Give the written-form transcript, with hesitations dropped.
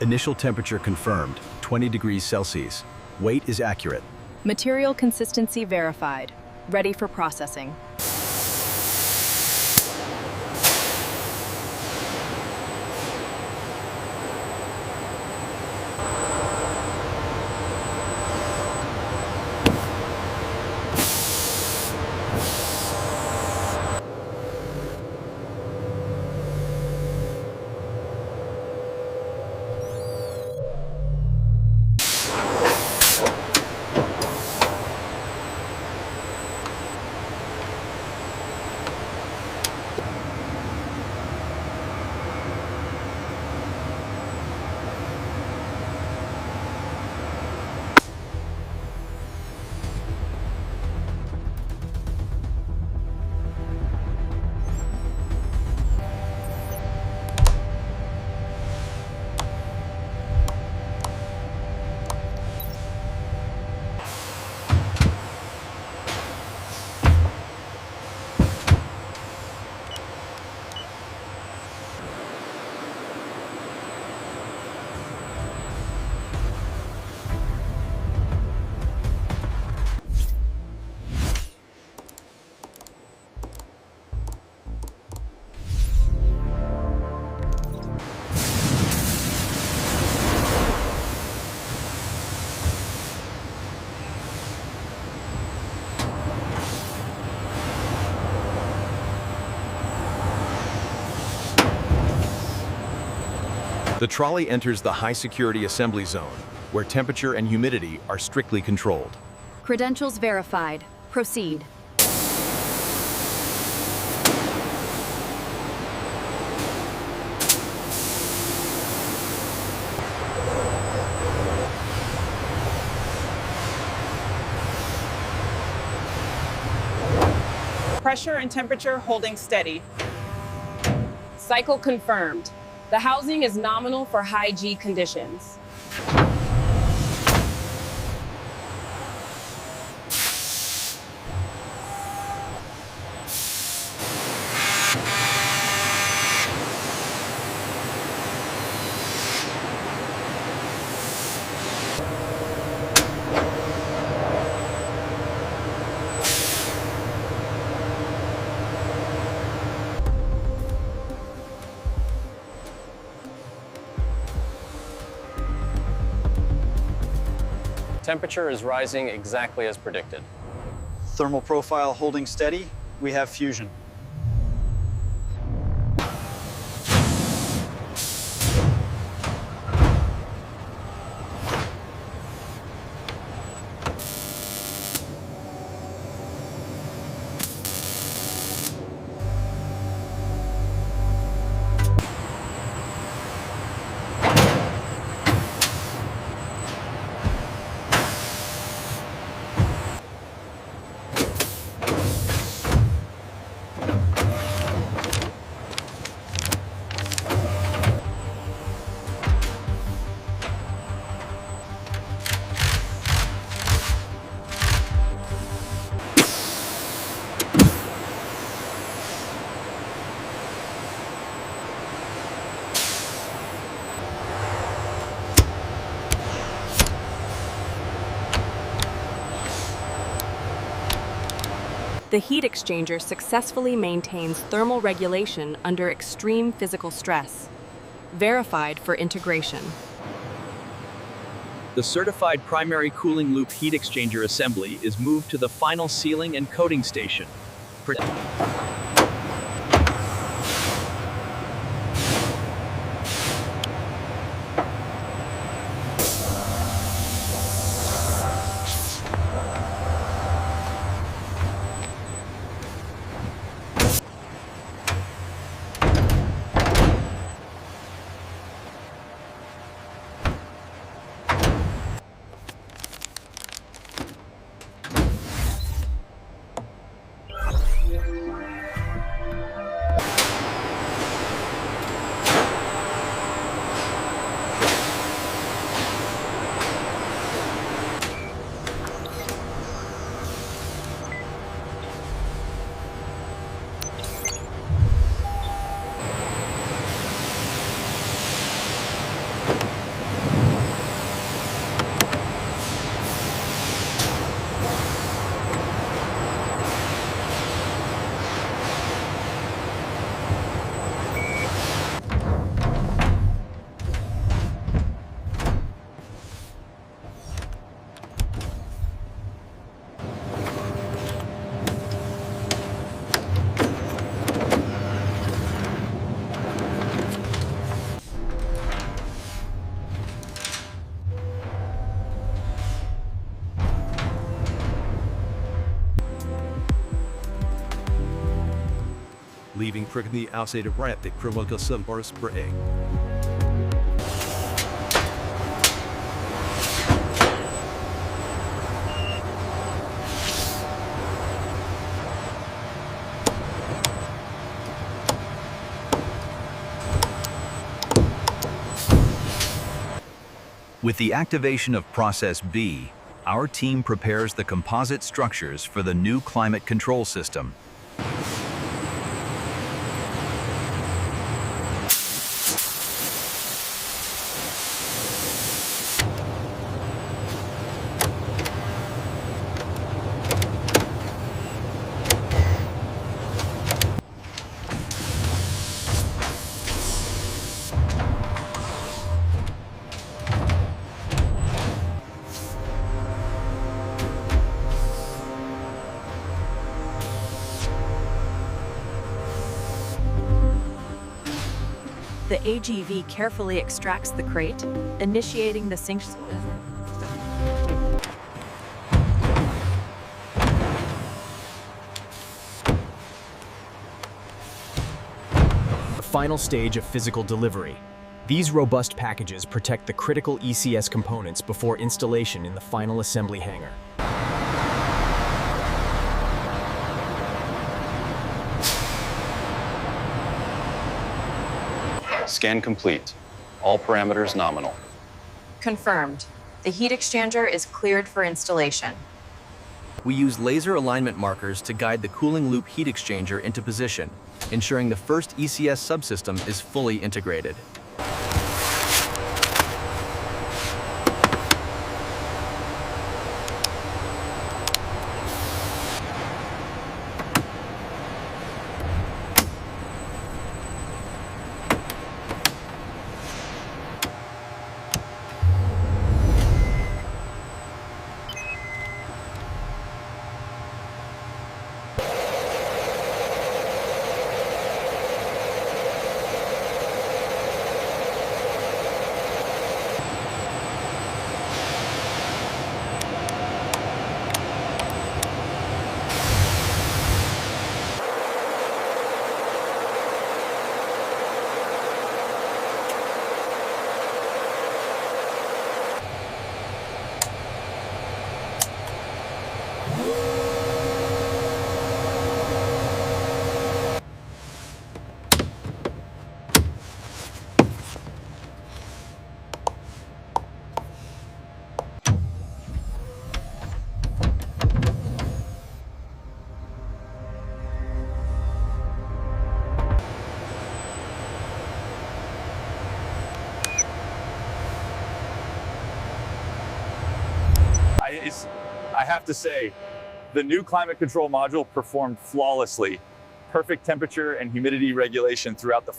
Initial temperature confirmed, 20 degrees Celsius. Weight is accurate. Material consistency verified. Ready for processing. The trolley enters the high-security assembly zone, where temperature and humidity are strictly controlled. Credentials verified. Proceed. Pressure and temperature holding steady. Cycle confirmed. The housing is nominal for high G conditions. Temperature is rising exactly as predicted. Thermal profile holding steady. We have fusion. The heat exchanger successfully maintains thermal regulation under extreme physical stress. Verified for integration. The certified primary cooling loop heat exchanger assembly is moved to the final sealing and coating station. leaving pregnant outside of rat the chemical substance per egg. With the activation of Process B, our team prepares the composite structures for the new climate control system. The AGV carefully extracts the crate, initiating the sanction. The final stage of physical delivery. These robust packages protect the critical ECS components before installation in the final assembly hangar. Scan complete. All parameters nominal. Confirmed. The heat exchanger is cleared for installation. We use laser alignment markers to guide the cooling loop heat exchanger into position, ensuring the first ECS subsystem is fully integrated. I have to say, the new climate control module performed flawlessly. Perfect temperature and humidity regulation throughout the